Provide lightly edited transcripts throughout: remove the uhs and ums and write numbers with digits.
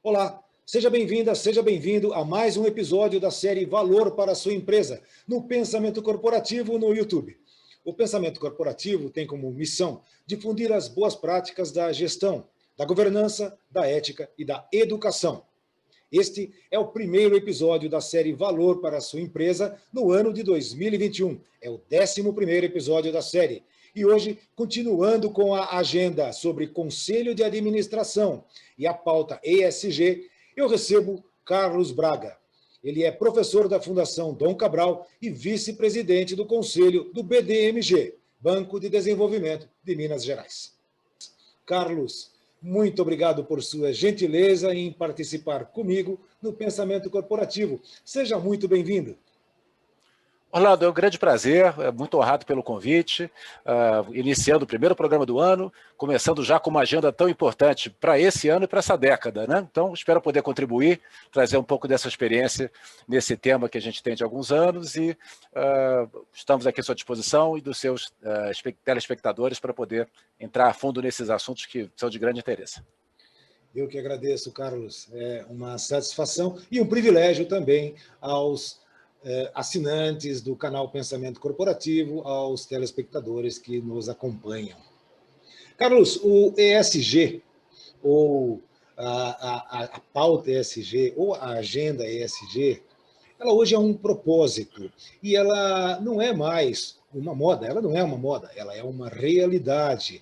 Olá, seja bem-vinda, seja bem-vindo a mais um episódio da série Valor para a sua empresa, no Pensamento Corporativo no YouTube. O Pensamento Corporativo tem como missão difundir as boas práticas da gestão, da governança, da ética e da educação. Este é o primeiro episódio da série Valor para a sua empresa no ano de 2021. É o 11º episódio da série. E hoje, continuando com a agenda sobre Conselho de Administração e a pauta ESG, eu recebo Carlos Braga. Ele é professor da Fundação Dom Cabral e vice-presidente do Conselho do BDMG, Banco de Desenvolvimento de Minas Gerais. Carlos, muito obrigado por sua gentileza em participar comigo no Pensamento Corporativo. Seja muito bem-vindo. Orlando, é um grande prazer, muito honrado pelo convite, iniciando o primeiro programa do ano, começando já com uma agenda tão importante para esse ano e para essa década, né? Então, espero poder contribuir, trazer um pouco dessa experiência nesse tema que a gente tem de alguns anos e estamos aqui à sua disposição e dos seus telespectadores para poder entrar a fundo nesses assuntos que são de grande interesse. Eu que agradeço, Carlos. É uma satisfação e um privilégio também aos assinantes do canal Pensamento Corporativo, aos telespectadores que nos acompanham. Carlos, o ESG, ou a pauta ESG, ou a agenda ESG, ela hoje é um propósito, e ela não é mais uma moda, ela não é uma moda, ela é uma realidade.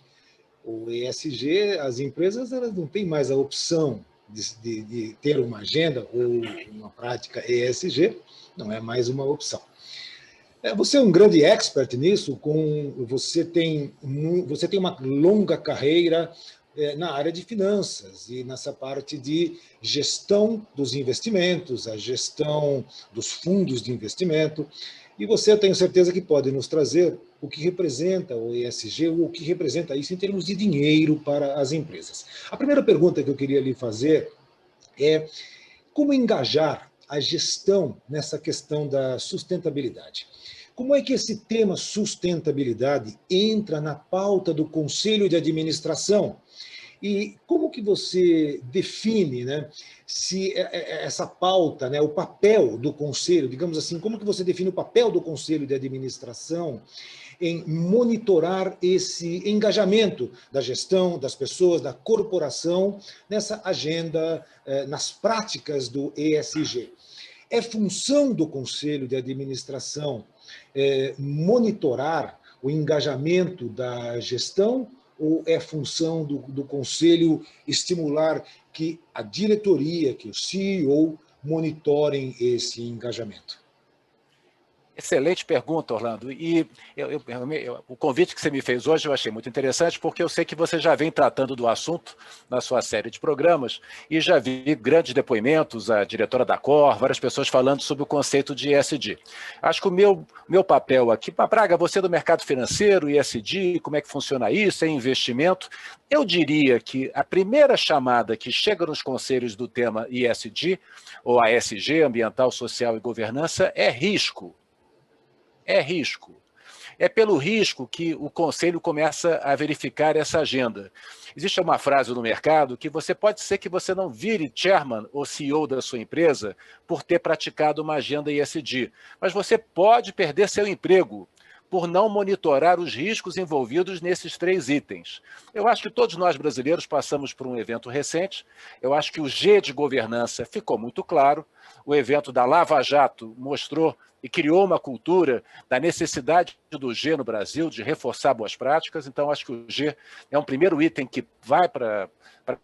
O ESG, as empresas elas não têm mais a opção de ter uma agenda ou uma prática ESG, não é mais uma opção. Você é um grande expert nisso, você tem uma longa carreira na área de finanças e nessa parte de gestão dos investimentos, a gestão dos fundos de investimento, e você, eu tenho certeza que pode nos trazer o que representa o ESG, ou o que representa isso em termos de dinheiro para as empresas. A primeira pergunta que eu queria lhe fazer é como engajar a gestão nessa questão da sustentabilidade. Como é que esse tema sustentabilidade entra na pauta do Conselho de Administração? E como que você define, né, se essa pauta, né, o papel do Conselho, digamos assim, como que você define o papel do Conselho de Administração em monitorar esse engajamento da gestão, das pessoas, da corporação, nessa agenda, nas práticas do ESG? É função do Conselho de Administração monitorar o engajamento da gestão ou é função do Conselho estimular que a diretoria, que o CEO monitorem esse engajamento? Excelente pergunta, Orlando. E o convite que você me fez hoje eu achei muito interessante, porque eu sei que você já vem tratando do assunto na sua série de programas e já vi grandes depoimentos, a diretora da Cor, várias pessoas falando sobre o conceito de ESG. Acho que o meu papel aqui, Braga, você do mercado financeiro, ESG, como é que funciona isso, é investimento? Eu diria que a primeira chamada que chega nos conselhos do tema ESG, ou ASG, Ambiental, Social e Governança, é risco. É risco. É pelo risco que o Conselho começa a verificar essa agenda. Existe uma frase no mercado que pode ser que você não vire chairman ou CEO da sua empresa por ter praticado uma agenda ESG, mas você pode perder seu emprego por não monitorar os riscos envolvidos nesses 3 itens. Eu acho que todos nós brasileiros passamos por um evento recente, eu acho que o G de governança ficou muito claro, o evento da Lava Jato mostrou e criou uma cultura da necessidade do G no Brasil, de reforçar boas práticas, então acho que o G é um primeiro item que vai para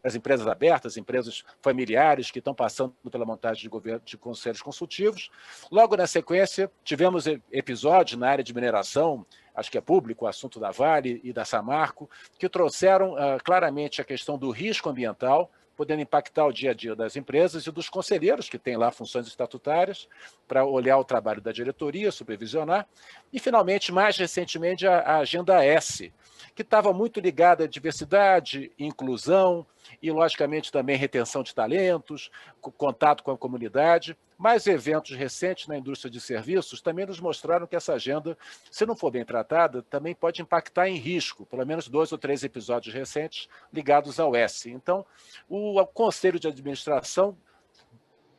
as empresas abertas, empresas familiares que estão passando pela montagem de conselhos consultivos. Logo na sequência, tivemos episódios na área de mineração, acho que é público, o assunto da Vale e da Samarco, que trouxeram claramente a questão do risco ambiental, podendo impactar o dia a dia das empresas e dos conselheiros que têm lá funções estatutárias para olhar o trabalho da diretoria, supervisionar. E, finalmente, mais recentemente, a Agenda S, que estava muito ligada à diversidade, inclusão, e, logicamente, também retenção de talentos, contato com a comunidade. Mas eventos recentes na indústria de serviços também nos mostraram que essa agenda, se não for bem tratada, também pode impactar em risco, pelo menos 2 ou 3 episódios recentes ligados ao S. Então, o Conselho de Administração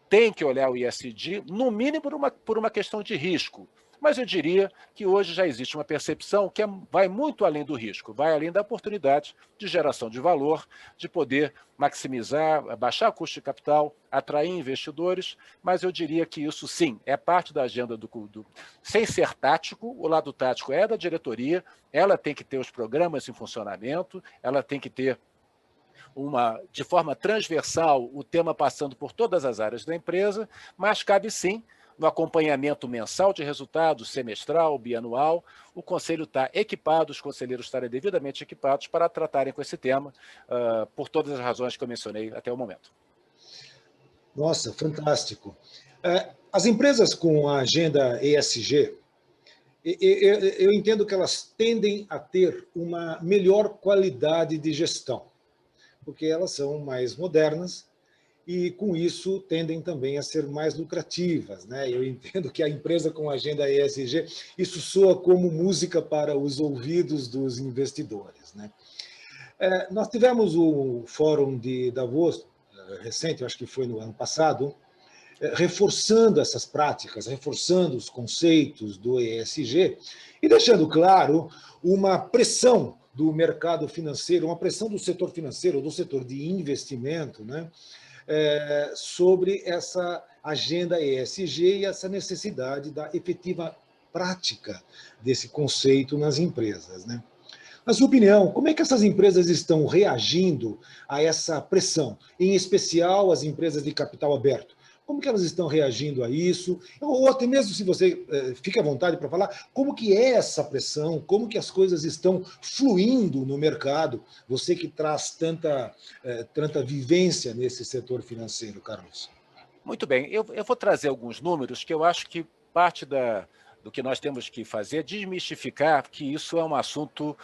tem que olhar o ESG, no mínimo por uma questão de risco. Mas eu diria que hoje já existe uma percepção que vai muito além do risco, vai além da oportunidade de geração de valor, de poder maximizar, baixar o custo de capital, atrair investidores, mas eu diria que isso sim, é parte da agenda sem ser tático, o lado tático é da diretoria, ela tem que ter os programas em funcionamento, ela tem que ter de forma transversal o tema passando por todas as áreas da empresa, mas cabe sim no acompanhamento mensal de resultados, semestral, bianual, o Conselho está equipado, os conselheiros estarem devidamente equipados para tratarem com esse tema, por todas as razões que eu mencionei até o momento. Nossa, fantástico. As empresas com a agenda ESG, eu entendo que elas tendem a ter uma melhor qualidade de gestão, porque elas são mais modernas, e, com isso, tendem também a ser mais lucrativas, né? Eu entendo que a empresa com agenda ESG, isso soa como música para os ouvidos dos investidores, né? Nós tivemos o Fórum de Davos, recente, acho que foi no ano passado, reforçando essas práticas, reforçando os conceitos do ESG e deixando claro uma pressão do mercado financeiro, uma pressão do setor financeiro, do setor de investimento, né? Sobre essa agenda ESG e essa necessidade da efetiva prática desse conceito nas empresas, né? Na sua opinião, como é que essas empresas estão reagindo a essa pressão, em especial as empresas de capital aberto? Como que elas estão reagindo a isso? Ou até mesmo, se você fica à vontade para falar, como que é essa pressão? Como que as coisas estão fluindo no mercado? Você que traz tanta vivência nesse setor financeiro, Carlos. Muito bem, eu vou trazer alguns números que eu acho que parte do que nós temos que fazer é desmistificar que isso é um assunto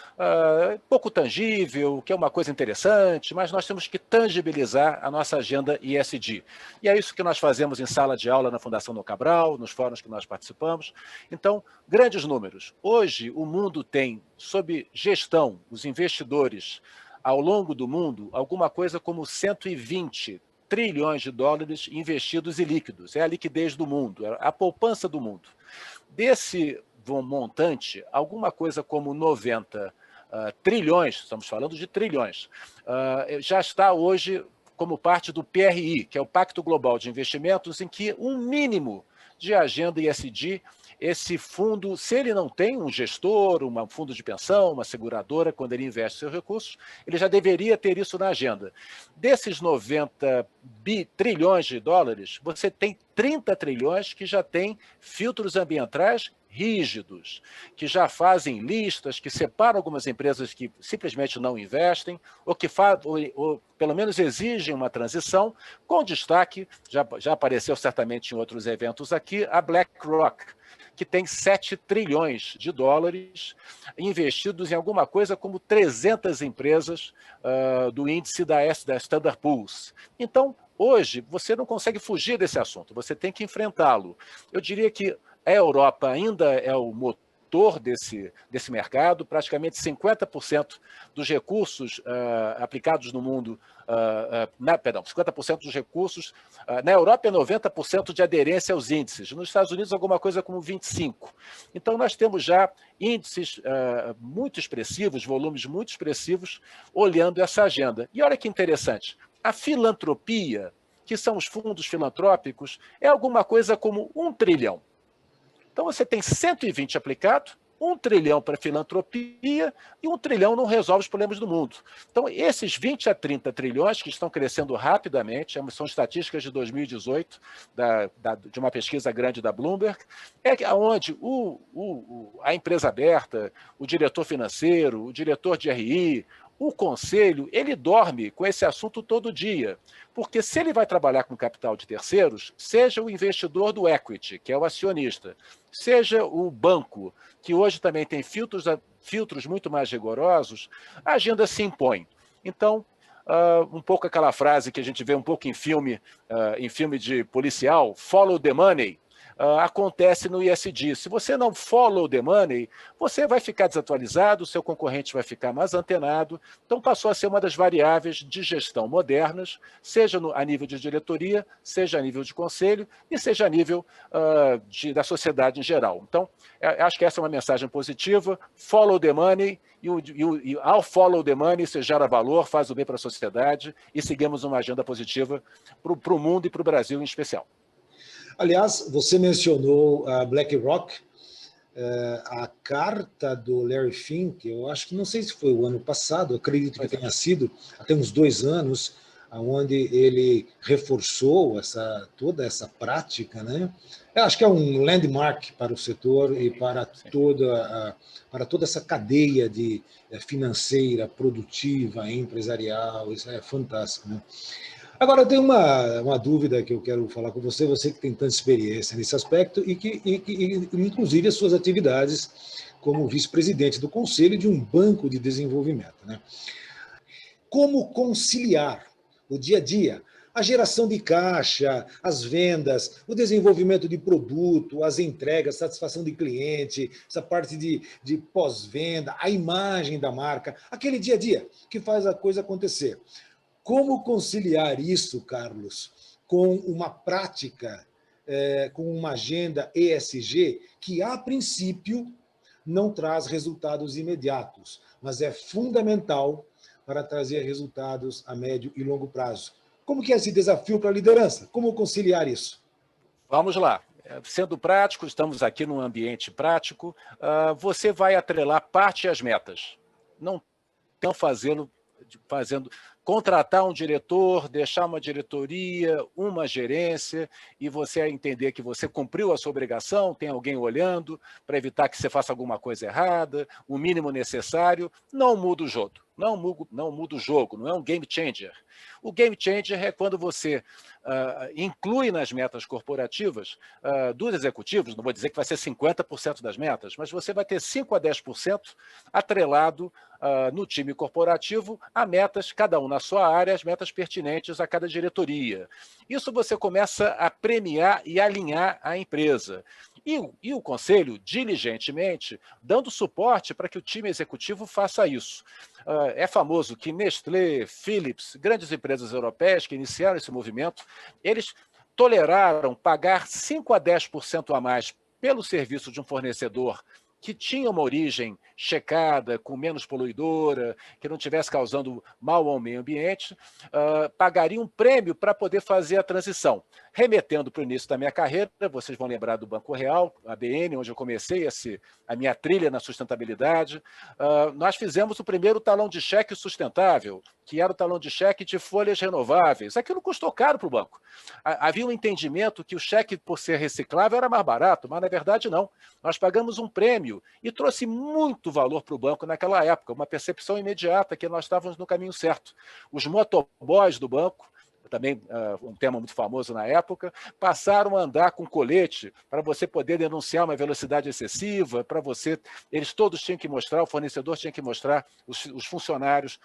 pouco tangível, que é uma coisa interessante, mas nós temos que tangibilizar a nossa agenda ESG. E é isso que nós fazemos em sala de aula na Fundação Dom Cabral, nos fóruns que nós participamos. Então, grandes números. Hoje, o mundo tem, sob gestão, os investidores, ao longo do mundo, alguma coisa como 120 trilhões de dólares investidos e líquidos. É a liquidez do mundo, é a poupança do mundo. Desse montante, alguma coisa como 90 trilhões, estamos falando de trilhões, já está hoje como parte do PRI, que é o Pacto Global de Investimentos, em que um mínimo de agenda ESG, esse fundo, se ele não tem um gestor, um fundo de pensão, uma seguradora, quando ele investe seus recursos, ele já deveria ter isso na agenda. Desses 90 trilhões de dólares, você tem 30 trilhões que já tem filtros ambientais rígidos, que já fazem listas, que separam algumas empresas que simplesmente não investem, ou pelo menos exigem uma transição, com destaque, já apareceu certamente em outros eventos aqui, a BlackRock, que tem 7 trilhões de dólares investidos em alguma coisa como 300 empresas do índice da Standard Poor's. Então, hoje, você não consegue fugir desse assunto, você tem que enfrentá-lo. Eu diria que a Europa ainda é o motor desse mercado, praticamente 50% dos recursos aplicados no mundo, 50% dos recursos, na Europa é 90% de aderência aos índices, nos Estados Unidos alguma coisa como 25%. Então nós temos já índices muito expressivos, volumes muito expressivos, olhando essa agenda. E olha que interessante, a filantropia, que são os fundos filantrópicos, é alguma coisa como 1 trilhão. Então, você tem 120 aplicado, 1 trilhão para filantropia e 1 trilhão não resolve os problemas do mundo. Então, esses 20 a 30 trilhões que estão crescendo rapidamente, são estatísticas de 2018, de uma pesquisa grande da Bloomberg, é onde a empresa aberta, o diretor financeiro, o diretor de RI, o conselho, ele dorme com esse assunto todo dia, porque se ele vai trabalhar com capital de terceiros, seja o investidor do equity, que é o acionista, seja o banco, que hoje também tem filtros muito mais rigorosos, a agenda se impõe. Então, um pouco aquela frase que a gente vê um pouco em filme de policial, follow the money, acontece no ESG. Se você não follow the money, você vai ficar desatualizado, o seu concorrente vai ficar mais antenado. Então, passou a ser uma das variáveis de gestão modernas, seja a nível de diretoria, seja a nível de conselho e seja a nível da sociedade em geral. Então, acho que essa é uma mensagem positiva. Follow the money, e ao follow the money, você gera valor, faz o bem para a sociedade e seguimos uma agenda positiva para o mundo e para o Brasil em especial. Aliás, você mencionou a BlackRock, a carta do Larry Fink, eu acho que, não sei se foi o ano passado, acredito que tenha sido, até uns 2 anos, onde ele reforçou toda essa prática, né? Eu acho que é um landmark para o setor e para toda essa cadeia financeira, produtiva, empresarial, isso é fantástico, né? Agora, eu tenho uma dúvida que eu quero falar com você, você que tem tanta experiência nesse aspecto e inclusive, as suas atividades como vice-presidente do Conselho de um banco de desenvolvimento, né? Como conciliar o dia a dia, a geração de caixa, as vendas, o desenvolvimento de produto, as entregas, satisfação de cliente, essa parte de pós-venda, a imagem da marca, aquele dia a dia que faz a coisa acontecer. Como conciliar isso, Carlos, com uma prática, com uma agenda ESG que, a princípio, não traz resultados imediatos, mas é fundamental para trazer resultados a médio e longo prazo? Como que é esse desafio para a liderança? Como conciliar isso? Vamos lá. Sendo prático, estamos aqui num ambiente prático, você vai atrelar parte às metas. Não estão fazendo contratar um diretor, deixar uma diretoria, uma gerência, e você entender que você cumpriu a sua obrigação, tem alguém olhando para evitar que você faça alguma coisa errada, o mínimo necessário, não muda o jogo. Não muda o jogo, não é um game changer. O game changer é quando você inclui nas metas corporativas dos executivos, não vou dizer que vai ser 50% das metas, mas você vai ter 5 a 10% atrelado no time corporativo a metas, cada um na sua área, as metas pertinentes a cada diretoria. Isso você começa a premiar e alinhar a empresa. E o Conselho, diligentemente, dando suporte para que o time executivo faça isso. É famoso que Nestlé, Philips, grandes empresas europeias que iniciaram esse movimento, eles toleraram pagar 5 a 10% a mais pelo serviço de um fornecedor que tinha uma origem checada, com menos poluidora, que não estivesse causando mal ao meio ambiente, pagaria um prêmio para poder fazer a transição. Remetendo para o início da minha carreira, vocês vão lembrar do Banco Real, ABN, onde eu comecei a minha trilha na sustentabilidade. Nós fizemos o primeiro talão de cheque sustentável, que era o talão de cheque de folhas renováveis. Aquilo custou caro para o banco. Havia um entendimento que o cheque, por ser reciclável, era mais barato, mas na verdade não. Nós pagamos um prêmio e trouxe muito valor para o banco naquela época, uma percepção imediata que nós estávamos no caminho certo. Os motoboys do banco, também um tema muito famoso na época, passaram a andar com colete para você poder denunciar uma velocidade excessiva, eles todos tinham que mostrar, o fornecedor tinha que mostrar, os funcionários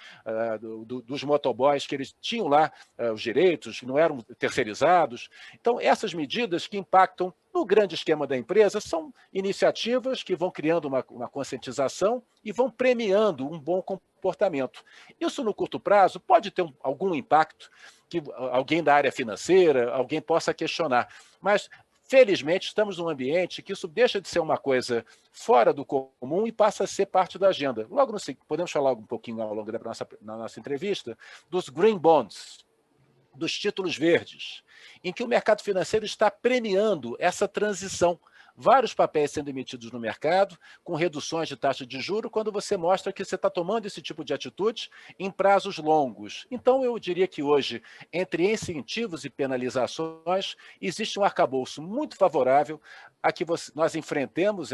dos motoboys, que eles tinham lá os direitos, que não eram terceirizados. Então, essas medidas que impactam no grande esquema da empresa são iniciativas que vão criando uma conscientização e vão premiando um bom comportamento. Isso, no curto prazo, pode ter algum impacto que alguém da área financeira, alguém possa questionar. Mas, felizmente, estamos num ambiente que isso deixa de ser uma coisa fora do comum e passa a ser parte da agenda. Logo no seguinte, podemos falar um pouquinho ao longo da nossa entrevista dos green bonds, dos títulos verdes, em que o mercado financeiro está premiando essa transição. Vários papéis sendo emitidos no mercado, com reduções de taxa de juros, quando você mostra que você está tomando esse tipo de atitude em prazos longos. Então, eu diria que hoje, entre incentivos e penalizações, existe um arcabouço muito favorável a que nós enfrentemos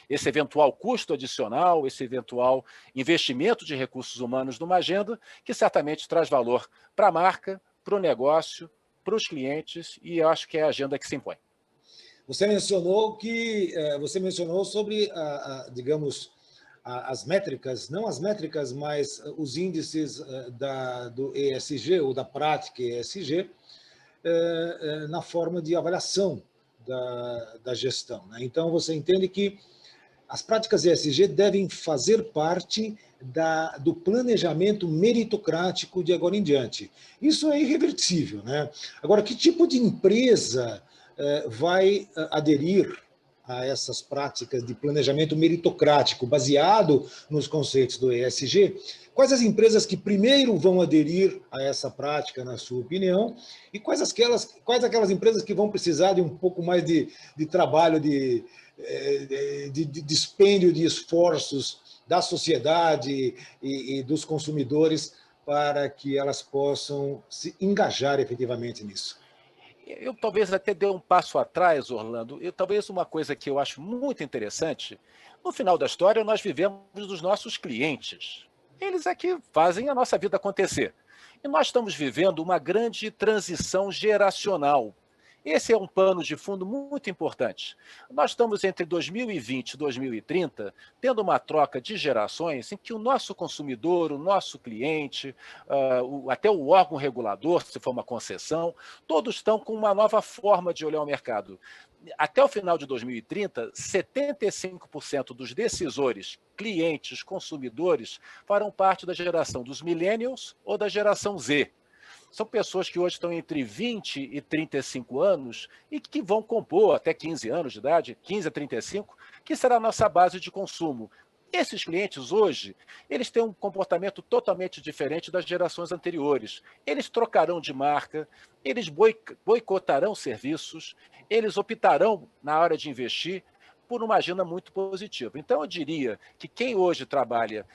esse eventual custo adicional, esse eventual investimento de recursos humanos numa agenda que certamente traz valor para a marca, para o negócio, para os clientes, e eu acho que é a agenda que se impõe. Você mencionou sobre, digamos, as métricas, não as métricas, mas os índices do ESG, ou da prática ESG, na forma de avaliação da gestão, né? Então, você entende que as práticas ESG devem fazer parte do planejamento meritocrático de agora em diante. Isso é irreversível, né? Agora, que tipo de empresa vai aderir a essas práticas de planejamento meritocrático baseado nos conceitos do ESG? Quais as empresas que primeiro vão aderir a essa prática, na sua opinião, e quais aquelas empresas que vão precisar de um pouco mais de trabalho, de dispêndio de esforços da sociedade e dos consumidores para que elas possam se engajar efetivamente nisso? Eu talvez até dê um passo atrás, Orlando. Talvez uma coisa que eu acho muito interessante, no final da história, nós vivemos dos nossos clientes. Eles é que fazem a nossa vida acontecer. E nós estamos vivendo uma grande transição geracional. Esse é um pano de fundo muito importante. Nós estamos entre 2020 e 2030 tendo uma troca de gerações em que o nosso consumidor, o nosso cliente, até o órgão regulador, se for uma concessão, todos estão com uma nova forma de olhar o mercado. Até o final de 2030, 75% dos decisores, clientes, consumidores, farão parte da geração dos millennials ou da geração Z. São pessoas que hoje estão entre 20 e 35 anos e que vão compor até 15 anos de idade, 15 a 35, que será a nossa base de consumo. Esses clientes hoje, eles têm um comportamento totalmente diferente das gerações anteriores. Eles trocarão de marca, eles boicotarão serviços, eles optarão, na hora de investir, por uma agenda muito positiva. Então, eu diria que quem hoje trabalha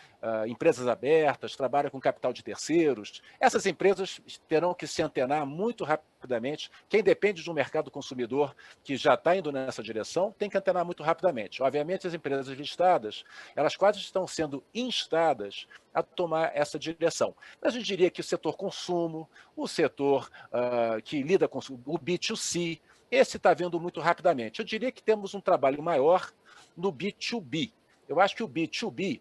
empresas abertas, trabalha com capital de terceiros, essas empresas terão que se antenar muito rapidamente. Quem depende de um mercado consumidor que já está indo nessa direção, tem que antenar muito rapidamente. Obviamente, as empresas listadas, elas quase estão sendo instadas a tomar essa direção. Mas eu diria que o setor consumo, o setor que lida com o B2C, esse está vindo muito rapidamente. Eu diria que temos um trabalho maior no B2B. Eu acho que o B2B,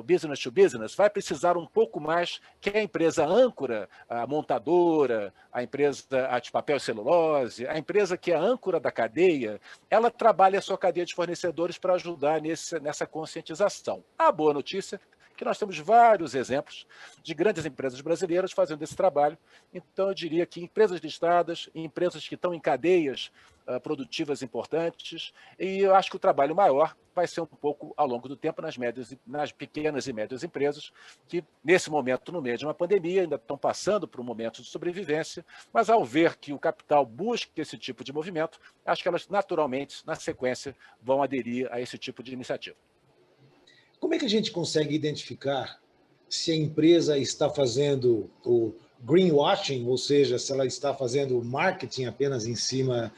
business to business, vai precisar um pouco mais que a empresa âncora, a montadora, a empresa de papel e celulose, a empresa que é a âncora da cadeia, ela trabalha a sua cadeia de fornecedores para ajudar nessa conscientização. A boa notícia que nós temos vários exemplos de grandes empresas brasileiras fazendo esse trabalho. Então, eu diria que empresas listadas, empresas que estão em cadeias produtivas importantes, e eu acho que o trabalho maior vai ser um pouco ao longo do tempo nas pequenas e médias empresas, que nesse momento, no meio de uma pandemia, ainda estão passando por um momento de sobrevivência, mas ao ver que o capital busca esse tipo de movimento, acho que elas naturalmente, na sequência, vão aderir a esse tipo de iniciativa. Como é que a gente consegue identificar se a empresa está fazendo o greenwashing, ou seja, se ela está fazendo marketing apenas em cima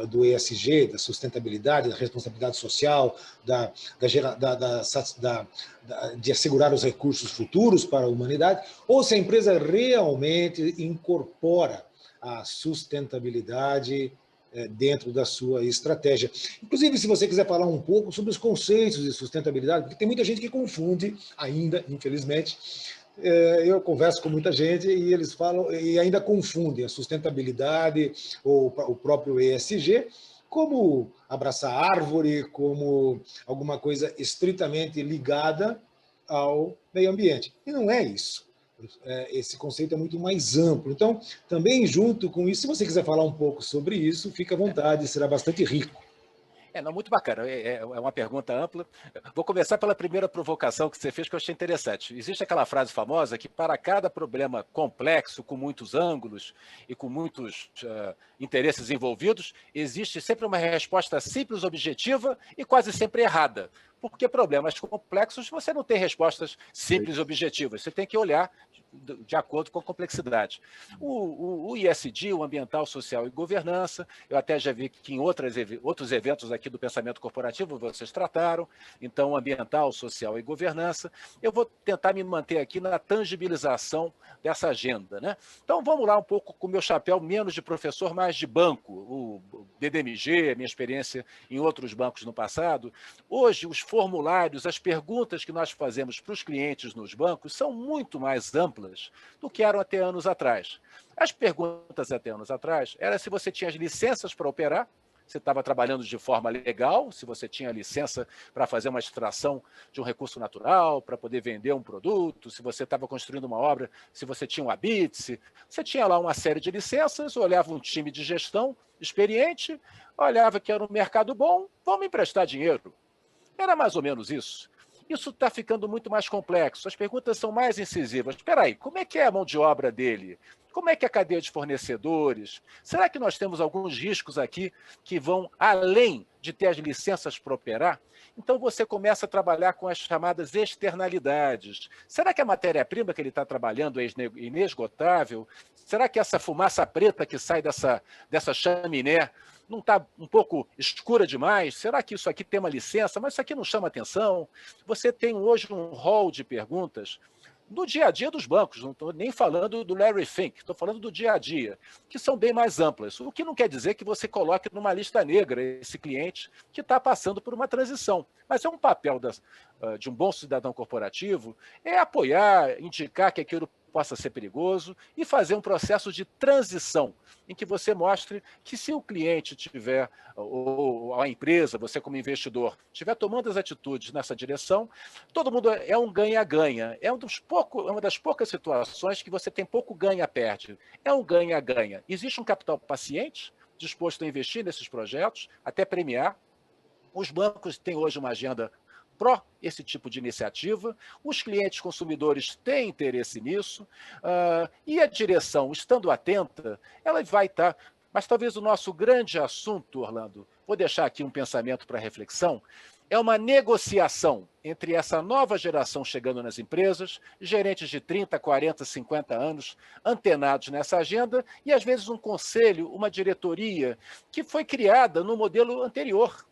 do ESG, da sustentabilidade, da responsabilidade social, de assegurar os recursos futuros para a humanidade, ou se a empresa realmente incorpora a sustentabilidade dentro da sua estratégia. Inclusive, se você quiser falar um pouco sobre os conceitos de sustentabilidade, porque tem muita gente que confunde ainda, infelizmente. Eu converso com muita gente e eles falam e ainda confundem a sustentabilidade ou o próprio ESG como abraçar árvore, como alguma coisa estritamente ligada ao meio ambiente. E não é isso. Esse conceito é muito mais amplo. Então, também junto com isso, se você quiser falar um pouco sobre isso, fica à vontade, será bastante rico. Não, muito bacana, é uma pergunta ampla. Vou começar pela primeira provocação que você fez, que eu achei interessante. Existe aquela frase famosa que para cada problema complexo, com muitos ângulos e com muitos interesses envolvidos, existe sempre uma resposta simples, objetiva e quase sempre errada. Porque problemas complexos, você não tem respostas simples e objetivas, você tem que olhar de acordo com a complexidade. O ISD, o Ambiental, Social e Governança, eu até já vi que em outros eventos aqui do Pensamento Corporativo vocês trataram, então Ambiental, Social e Governança. Eu vou tentar me manter aqui na tangibilização dessa agenda, né? Então vamos lá um pouco com o meu chapéu menos de professor, mais de banco, DDMG, minha experiência em outros bancos no passado, hoje os formulários, as perguntas que nós fazemos para os clientes nos bancos são muito mais amplas do que eram até anos atrás. As perguntas até anos atrás era se você tinha as licenças para operar, se estava trabalhando de forma legal, se você tinha licença para fazer uma extração de um recurso natural, para poder vender um produto, se você estava construindo uma obra, se você tinha um habite, se você tinha lá uma série de licenças, olhava um time de gestão experiente, olhava que era um mercado bom, vamos emprestar dinheiro. Era mais ou menos isso. Isso está ficando muito mais complexo, as perguntas são mais incisivas. Espera aí, como é que é a mão de obra dele? Como é que é a cadeia de fornecedores? Será que nós temos alguns riscos aqui que vão além de ter as licenças para operar? Então você começa a trabalhar com as chamadas externalidades. Será que a matéria-prima que ele está trabalhando é inesgotável? Será que essa fumaça preta que sai dessa chaminé não está um pouco escura demais? Será que isso aqui tem uma licença? Mas isso aqui não chama atenção? Você tem hoje um rol de perguntas do dia a dia dos bancos, não estou nem falando do Larry Fink, estou falando do dia a dia, que são bem mais amplas, o que não quer dizer que você coloque numa lista negra esse cliente que está passando por uma transição. Mas é um papel de um bom cidadão corporativo, é apoiar, indicar que aquilo possa ser perigoso e fazer um processo de transição, em que você mostre que se o cliente tiver, ou a empresa, você como investidor, estiver tomando as atitudes nessa direção, todo mundo é um ganha-ganha. É uma das poucas situações que você tem pouco ganha-perde. É um ganha-ganha. Existe um capital paciente, disposto a investir nesses projetos, até premiar. Os bancos têm hoje uma agenda pró esse tipo de iniciativa, os clientes consumidores têm interesse nisso, e a direção, estando atenta, ela vai estar... Mas talvez o nosso grande assunto, Orlando, vou deixar aqui um pensamento para reflexão, é uma negociação entre essa nova geração chegando nas empresas, gerentes de 30, 40, 50 anos, antenados nessa agenda, e às vezes um conselho, uma diretoria, que foi criada no modelo anterior,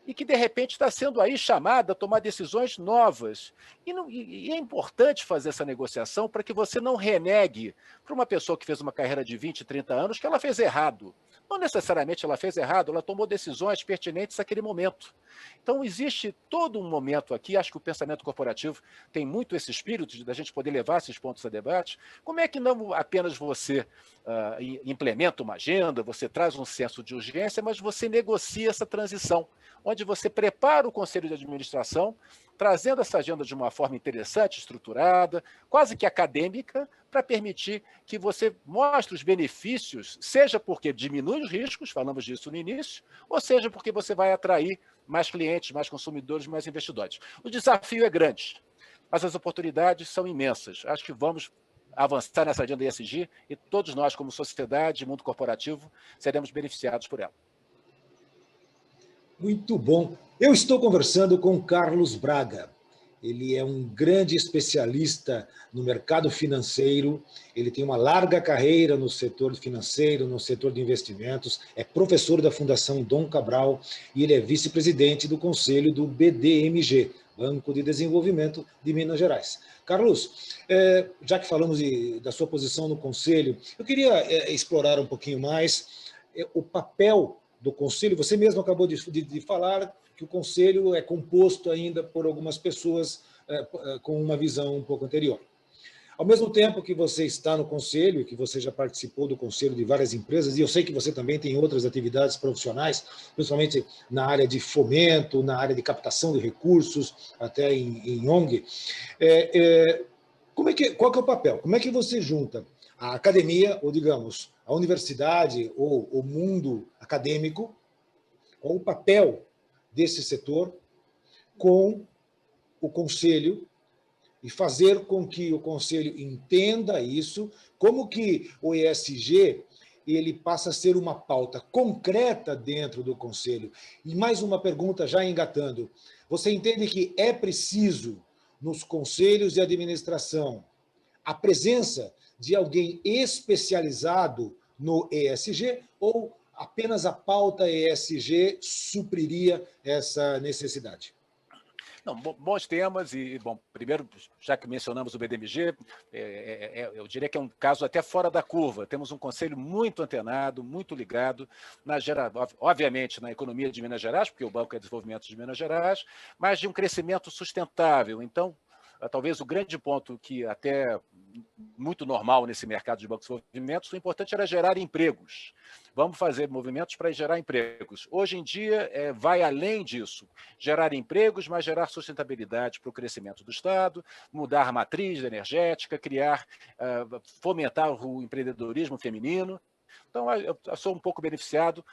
e que, de repente, está sendo aí chamada a tomar decisões novas. E é importante fazer essa negociação para que você não renegue para uma pessoa que fez uma carreira de 20, 30 anos que ela fez errado. Não necessariamente ela fez errado, ela tomou decisões pertinentes naquele momento. Então, existe todo um momento aqui, acho que o pensamento corporativo tem muito esse espírito de a gente poder levar esses pontos a debate. Como é que não apenas você implementa uma agenda, você traz um senso de urgência, mas você negocia essa transição, onde você prepara o conselho de administração, trazendo essa agenda de uma forma interessante, estruturada, quase que acadêmica, para permitir que você mostre os benefícios, seja porque diminui os riscos, falamos disso no início, ou seja porque você vai atrair mais clientes, mais consumidores, mais investidores. O desafio é grande, mas as oportunidades são imensas. Acho que vamos avançar nessa agenda ESG e todos nós, como sociedade e mundo corporativo, seremos beneficiados por ela. Muito bom. Eu estou conversando com Carlos Braga. Ele é um grande especialista no mercado financeiro, ele tem uma larga carreira no setor financeiro, no setor de investimentos, é professor da Fundação Dom Cabral e ele é vice-presidente do conselho do BDMG, Banco de Desenvolvimento de Minas Gerais. Carlos, já que falamos da sua posição no conselho, eu queria explorar um pouquinho mais o papel do conselho. Você mesmo acabou de falar que o conselho é composto ainda por algumas pessoas com uma visão um pouco anterior. Ao mesmo tempo que você está no conselho, que você já participou do conselho de várias empresas, e eu sei que você também tem outras atividades profissionais, principalmente na área de fomento, na área de captação de recursos, até em ONG. Qual que é o papel? Como é que você junta a academia, ou digamos, a universidade, ou o mundo acadêmico, qual o papel desse setor com o conselho e fazer com que o conselho entenda isso, como que o ESG ele passa a ser uma pauta concreta dentro do conselho. E mais uma pergunta já engatando. Você entende que é preciso, nos conselhos de administração, a presença de alguém especializado no ESG ou apenas a pauta ESG supriria essa necessidade? Não, bons temas e, bom, primeiro, já que mencionamos o BDMG, eu diria que é um caso até fora da curva. Temos um conselho muito antenado, muito ligado, obviamente, na economia de Minas Gerais, porque o Banco é Desenvolvimento de Minas Gerais, mas de um crescimento sustentável. Então, talvez o grande ponto que até muito normal nesse mercado de bancos de desenvolvimento, o importante era gerar empregos. Vamos fazer movimentos para gerar empregos. Hoje em dia, vai além disso. Gerar empregos, mas gerar sustentabilidade para o crescimento do Estado, mudar a matriz energética, fomentar o empreendedorismo feminino. Então, eu sou um pouco beneficiado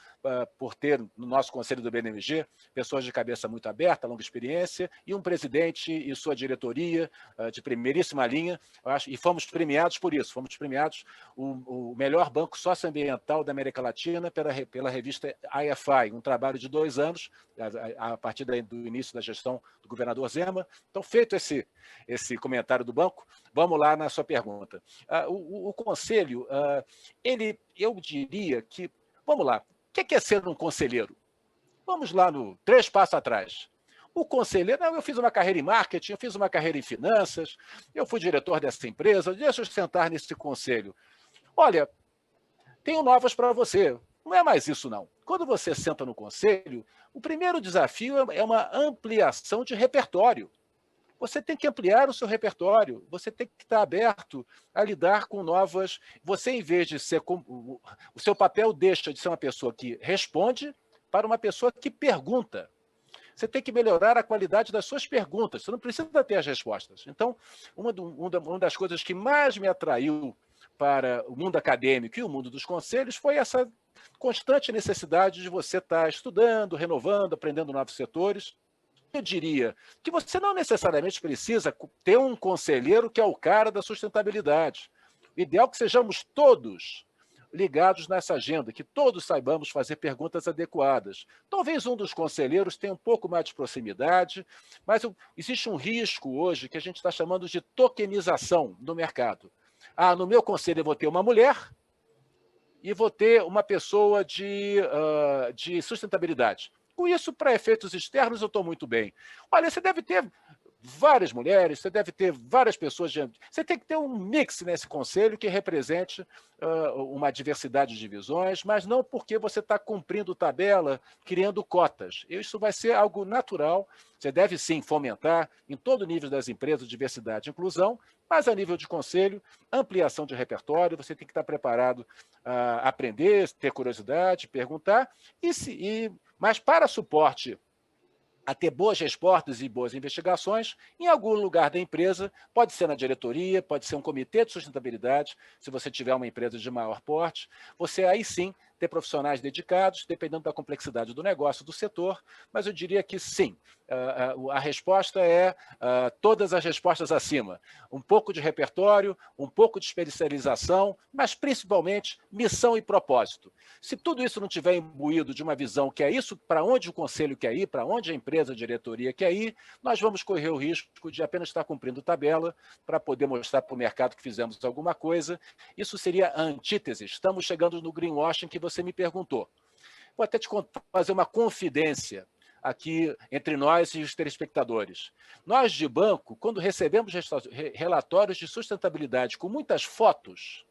por ter, no nosso conselho do BNMG, pessoas de cabeça muito aberta, longa experiência, e um presidente e sua diretoria de primeiríssima linha, eu acho, e fomos premiados por isso, fomos premiados o melhor banco socioambiental da América Latina pela revista IFI, um trabalho de 2 anos, a partir do início da gestão do governador Zema. Então, feito esse comentário do banco, vamos lá na sua pergunta. O conselho, eu diria que, vamos lá, o que é ser um conselheiro? Vamos lá no 3 passos atrás. O conselheiro, eu fiz uma carreira em marketing, eu fiz uma carreira em finanças, eu fui diretor dessa empresa, deixa eu sentar nesse conselho. Olha, tenho novas para você. Não é mais isso, não. Quando você senta no conselho, o primeiro desafio é uma ampliação de repertório. Você tem que ampliar o seu repertório, você tem que estar aberto a lidar com novas... Você, em vez de ser... O seu papel deixa de ser uma pessoa que responde para uma pessoa que pergunta. Você tem que melhorar a qualidade das suas perguntas, você não precisa ter as respostas. Então, uma das coisas que mais me atraiu para o mundo acadêmico e o mundo dos conselhos foi essa constante necessidade de você estar estudando, renovando, aprendendo novos setores. Eu diria que você não necessariamente precisa ter um conselheiro que é o cara da sustentabilidade. O ideal é que sejamos todos ligados nessa agenda, que todos saibamos fazer perguntas adequadas. Talvez um dos conselheiros tenha um pouco mais de proximidade, mas existe um risco hoje que a gente está chamando de tokenização no mercado. No meu conselho eu vou ter uma mulher e vou ter uma pessoa de sustentabilidade. Com isso, para efeitos externos, eu estou muito bem. Olha, você deve ter várias mulheres, você deve ter várias pessoas... Você tem que ter um mix nesse conselho que represente uma diversidade de visões, mas não porque você está cumprindo tabela, criando cotas. Isso vai ser algo natural. Você deve, sim, fomentar em todo nível das empresas diversidade e inclusão, mas a nível de conselho, ampliação de repertório, você tem que estar preparado a aprender, ter curiosidade, perguntar, mas para suporte a ter boas respostas e boas investigações, em algum lugar da empresa, pode ser na diretoria, pode ser um comitê de sustentabilidade, se você tiver uma empresa de maior porte, você aí sim ter profissionais dedicados, dependendo da complexidade do negócio, do setor, mas eu diria que sim, a resposta é todas as respostas acima. Um pouco de repertório, um pouco de especialização, mas principalmente missão e propósito. Se tudo isso não tiver imbuído de uma visão que é isso para onde o conselho quer ir, para onde a empresa, a diretoria quer ir, nós vamos correr o risco de apenas estar cumprindo tabela para poder mostrar para o mercado que fizemos alguma coisa. Isso seria a antítese. Estamos chegando no greenwashing que você me perguntou. Vou até te fazer uma confidência aqui entre nós e os telespectadores. Nós de banco, quando recebemos relatórios de sustentabilidade com muitas fotos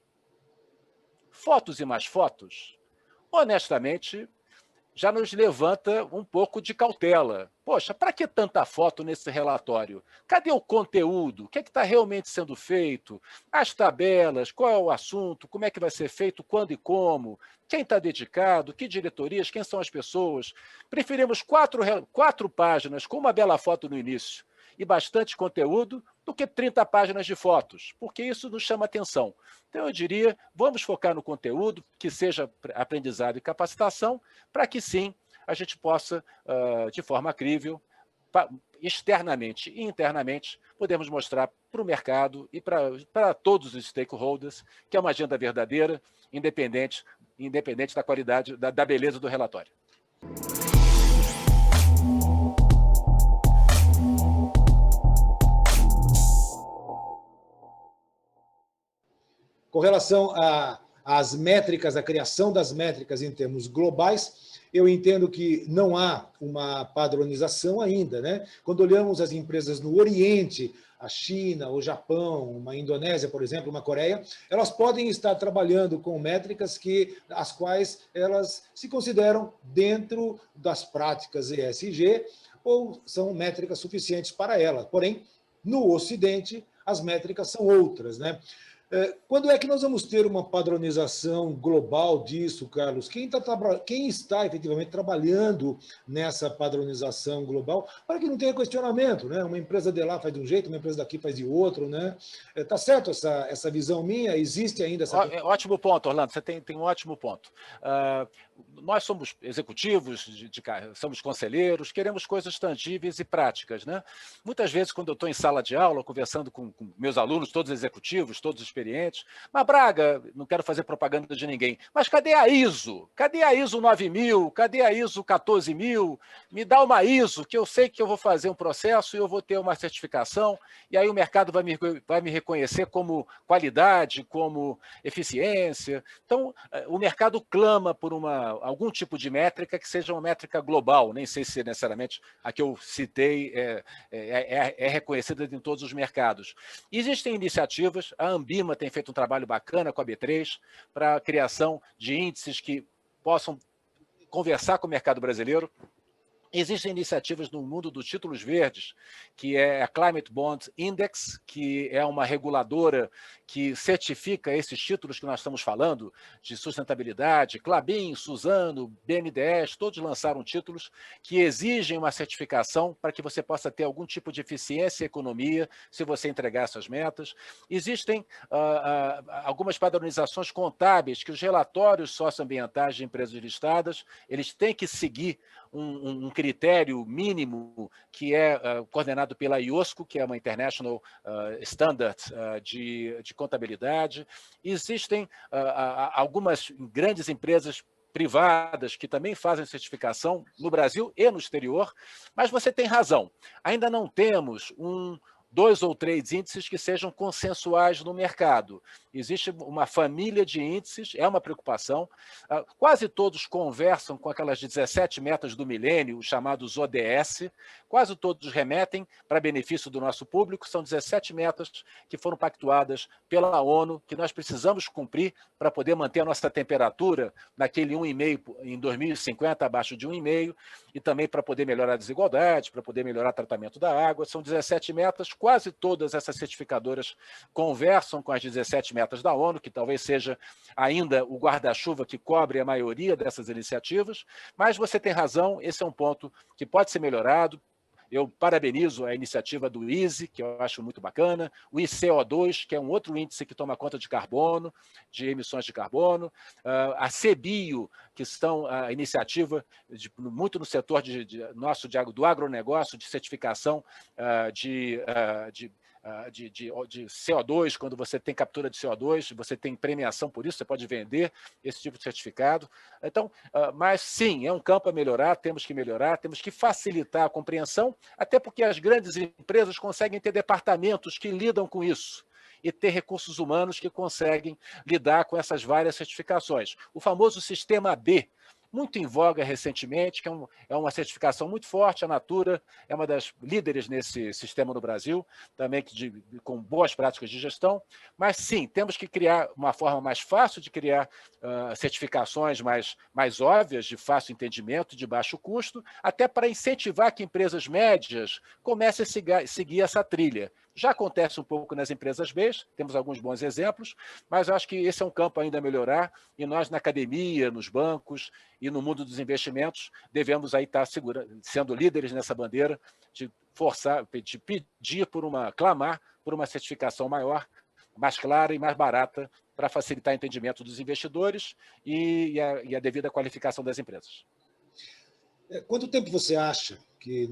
e mais fotos, honestamente, já nos levanta um pouco de cautela. Poxa, para que tanta foto nesse relatório? Cadê o conteúdo? O que é que está realmente sendo feito? As tabelas, qual é o assunto? Como é que vai ser feito? Quando e como? Quem está dedicado? Que diretorias? Quem são as pessoas? Preferimos 4 páginas com uma bela foto no início e bastante conteúdo do que 30 páginas de fotos, porque isso nos chama atenção. Então, eu diria, vamos focar no conteúdo, que seja aprendizado e capacitação, para que, sim, a gente possa, de forma crível, externamente e internamente, podemos mostrar para o mercado e para todos os stakeholders que é uma agenda verdadeira, independente da qualidade, da beleza do relatório. Com relação as métricas, a criação das métricas em termos globais, eu entendo que não há uma padronização ainda, né? Quando olhamos as empresas no Oriente, a China, o Japão, uma Indonésia, por exemplo, uma Coreia, elas podem estar trabalhando com métricas as quais elas se consideram dentro das práticas ESG ou são métricas suficientes para elas. Porém, no Ocidente, as métricas são outras, né? Quando é que nós vamos ter uma padronização global disso, Carlos? Quem está efetivamente trabalhando nessa padronização global para que não tenha questionamento, né? Uma empresa de lá faz de um jeito, uma empresa daqui faz de outro, né? Tá certo essa visão minha? Existe ainda essa... Ótimo ponto, Orlando, você tem um ótimo ponto. Nós somos executivos, somos conselheiros, queremos coisas tangíveis e práticas, né? Muitas vezes, quando eu estou em sala de aula, conversando com meus alunos, todos executivos, todos experientes, mas Braga, não quero fazer propaganda de ninguém, mas cadê a ISO? Cadê a ISO 9000? Cadê a ISO 14000? Me dá uma ISO, que eu sei que eu vou fazer um processo e eu vou ter uma certificação, e aí o mercado vai me reconhecer como qualidade, como eficiência. Então, o mercado clama por algum tipo de métrica que seja uma métrica global, nem sei se necessariamente a que eu citei é reconhecida em todos os mercados. Existem iniciativas, a Ambima tem feito um trabalho bacana com a B3 para a criação de índices que possam conversar com o mercado brasileiro. Existem iniciativas no mundo dos títulos verdes, que é a Climate Bond Index, que é uma reguladora que certifica esses títulos que nós estamos falando, de sustentabilidade. Klabin, Suzano, BNDES, todos lançaram títulos que exigem uma certificação para que você possa ter algum tipo de eficiência e economia se você entregar essas metas. Existem algumas padronizações contábeis que os relatórios socioambientais de empresas listadas, eles têm que seguir um critério mínimo que é coordenado pela IOSCO, que é uma International Standard de contabilidade. Existem algumas grandes empresas privadas que também fazem certificação no Brasil e no exterior, mas você tem razão, ainda não temos 2 ou 3 índices que sejam consensuais no mercado. Existe uma família de índices, é uma preocupação. Quase todos conversam com aquelas 17 metas do milênio, os chamados ODS. Quase todos remetem para benefício do nosso público. São 17 metas que foram pactuadas pela ONU, que nós precisamos cumprir para poder manter a nossa temperatura naquele 1,5 em 2050, abaixo de 1,5, e também para poder melhorar a desigualdade, para poder melhorar o tratamento da água. São 17 metas. Quase todas essas certificadoras conversam com as 17 metas da ONU, que talvez seja ainda o guarda-chuva que cobre a maioria dessas iniciativas, mas você tem razão, esse é um ponto que pode ser melhorado. Eu parabenizo a iniciativa do ISE, que eu acho muito bacana, o ICO2, que é um outro índice que toma conta de carbono, de emissões de carbono, a CBIO, que são a iniciativa muito no setor do agronegócio, de certificação de CO2, quando você tem captura de CO2, você tem premiação por isso, você pode vender esse tipo de certificado. Então, mas sim, é um campo a melhorar, temos que facilitar a compreensão, até porque as grandes empresas conseguem ter departamentos que lidam com isso e ter recursos humanos que conseguem lidar com essas várias certificações. O famoso sistema B, muito em voga recentemente, que é uma certificação muito forte. A Natura é uma das líderes nesse sistema no Brasil, também com boas práticas de gestão. Mas, sim, temos que criar uma forma mais fácil de criar certificações mais óbvias, de fácil entendimento, de baixo custo, até para incentivar que empresas médias comecem a seguir essa trilha. Já acontece um pouco nas empresas B, temos alguns bons exemplos, mas eu acho que esse é um campo ainda a melhorar, e nós na academia, nos bancos e no mundo dos investimentos devemos aí estar sendo líderes nessa bandeira de clamar por uma certificação maior, mais clara e mais barata para facilitar o entendimento dos investidores e a devida qualificação das empresas. Quanto tempo você acha que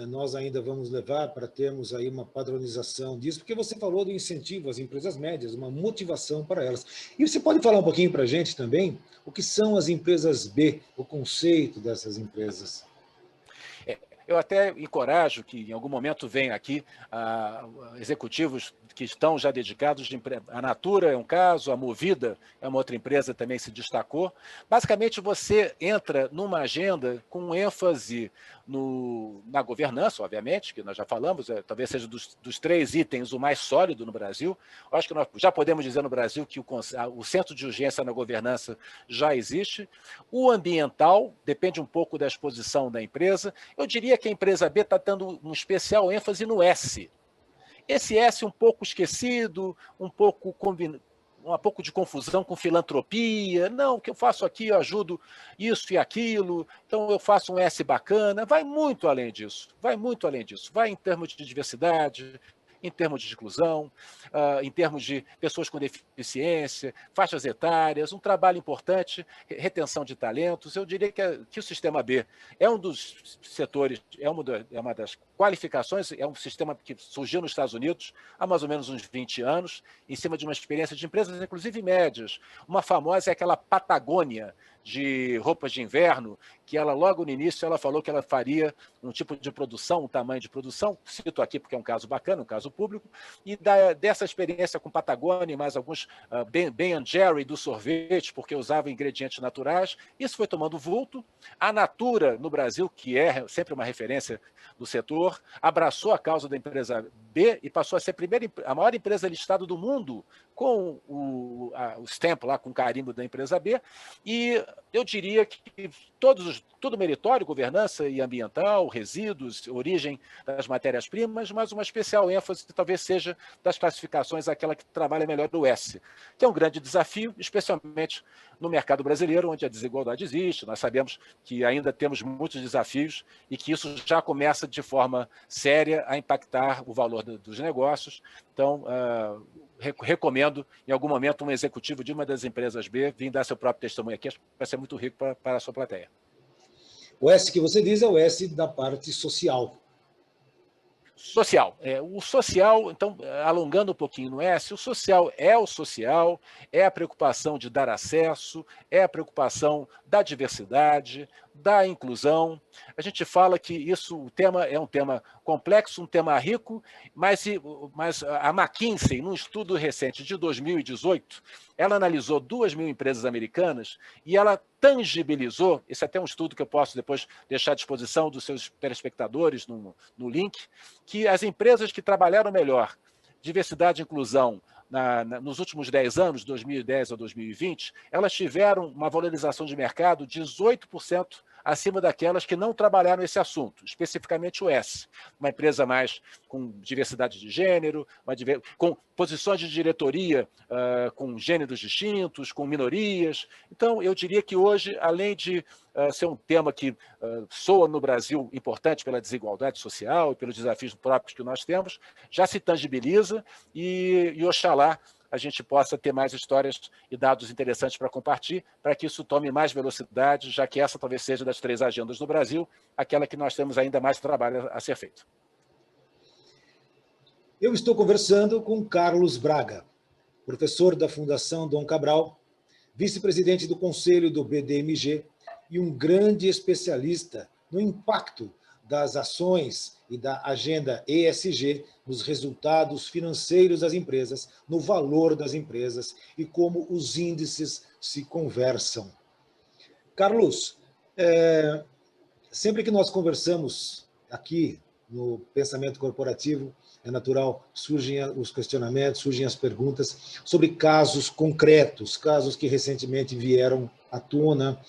nós ainda vamos levar para termos aí uma padronização disso? Porque você falou do incentivo às empresas médias, uma motivação para elas. E você pode falar um pouquinho para a gente também o que são as empresas B, o conceito dessas empresas? Eu até encorajo que em algum momento venham aqui executivos que estão já dedicados, a Natura é um caso, a Movida é uma outra empresa que também se destacou. Basicamente, você entra numa agenda com ênfase na governança, obviamente, que nós já falamos, talvez seja dos 3 itens o mais sólido no Brasil. Eu acho que nós já podemos dizer no Brasil que o centro de urgência na governança já existe. O ambiental depende um pouco da exposição da empresa. Eu diria que a empresa B está dando um especial ênfase no S. Esse S um pouco esquecido, um pouco de confusão com filantropia. Não, o que eu faço aqui, eu ajudo isso e aquilo, então eu faço um S bacana. Vai muito além disso, vai muito além disso. Vai em termos de diversidade, em termos de inclusão, em termos de pessoas com deficiência, faixas etárias, um trabalho importante, retenção de talentos. Eu diria que o Sistema B é um dos setores, é uma das qualificações, é um sistema que surgiu nos Estados Unidos há mais ou menos uns 20 anos, em cima de uma experiência de empresas, inclusive médias. Uma famosa é aquela Patagônia, de roupas de inverno, que ela logo no início ela falou que ela faria um tipo de produção, um tamanho de produção, cito aqui porque é um caso bacana, um caso público, e dessa experiência com Patagônia e mais alguns Ben & Jerry do sorvete, porque usava ingredientes naturais, isso foi tomando vulto. A Natura, no Brasil, que é sempre uma referência do setor, abraçou a causa da empresa B e passou a ser a maior empresa listada do mundo com o stamp lá, com o carimbo da empresa B, e eu diria que tudo meritório, governança e ambiental, resíduos, origem das matérias-primas, mas uma especial ênfase talvez seja das classificações aquela que trabalha melhor do S, que é um grande desafio, especialmente no mercado brasileiro, onde a desigualdade existe. Nós sabemos que ainda temos muitos desafios e que isso já começa de forma séria a impactar o valor dos negócios. Então, recomendo, em algum momento, um executivo de uma das empresas B vir dar seu próprio testemunho aqui, acho que vai ser muito rico para a sua plateia. O S que você diz é o S da parte social. Social. O social, então, alongando um pouquinho no S, o social, é a preocupação de dar acesso, é a preocupação da diversidade, da inclusão. A gente fala que o tema é um tema complexo, um tema rico, mas a McKinsey, num estudo recente de 2018, ela analisou 2.000 empresas americanas e ela tangibilizou, esse é até um estudo que eu posso depois deixar à disposição dos seus telespectadores no link, que as empresas que trabalharam melhor diversidade e inclusão nos últimos 10 anos, 2010 a 2020, elas tiveram uma valorização de mercado de 18% acima daquelas que não trabalharam esse assunto, especificamente o S. Uma empresa mais com diversidade de gênero, com posições de diretoria com gêneros distintos, com minorias. Então, eu diria que hoje, além de ser um tema que soa no Brasil importante pela desigualdade social e pelos desafios próprios que nós temos, já se tangibiliza e oxalá a gente possa ter mais histórias e dados interessantes para compartilhar, para que isso tome mais velocidade, já que essa talvez seja das 3 agendas no Brasil, aquela que nós temos ainda mais trabalho a ser feito. Eu estou conversando com Carlos Braga, professor da Fundação Dom Cabral, vice-presidente do Conselho do BDMG e um grande especialista no impacto das ações e da agenda ESG nos resultados financeiros das empresas, no valor das empresas e como os índices se conversam. Carlos, sempre que nós conversamos aqui no Pensamento Corporativo, é natural, surgem os questionamentos, surgem as perguntas sobre casos concretos, casos que recentemente vieram à tona,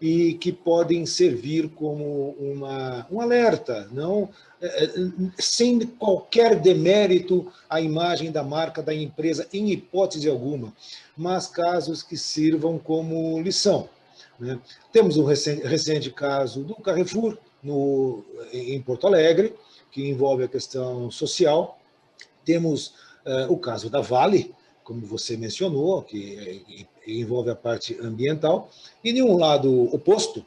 e que podem servir como um alerta, não, sem qualquer demérito à imagem da marca, da empresa, em hipótese alguma, mas casos que sirvam como lição. Né? Temos um recente caso do Carrefour, em Porto Alegre, que envolve a questão social. Temos o caso da Vale, como você mencionou, que envolve a parte ambiental, e de um lado oposto,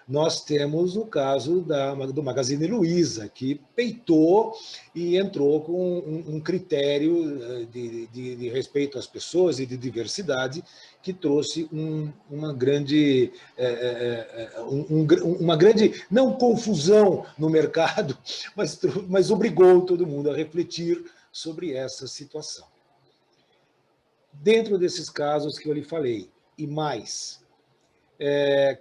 Nós temos o caso do Magazine Luiza, que peitou e entrou com um critério de respeito às pessoas e de diversidade, que trouxe uma grande, não confusão no mercado, mas obrigou todo mundo a refletir sobre essa situação. Dentro desses casos que eu lhe falei, e mais,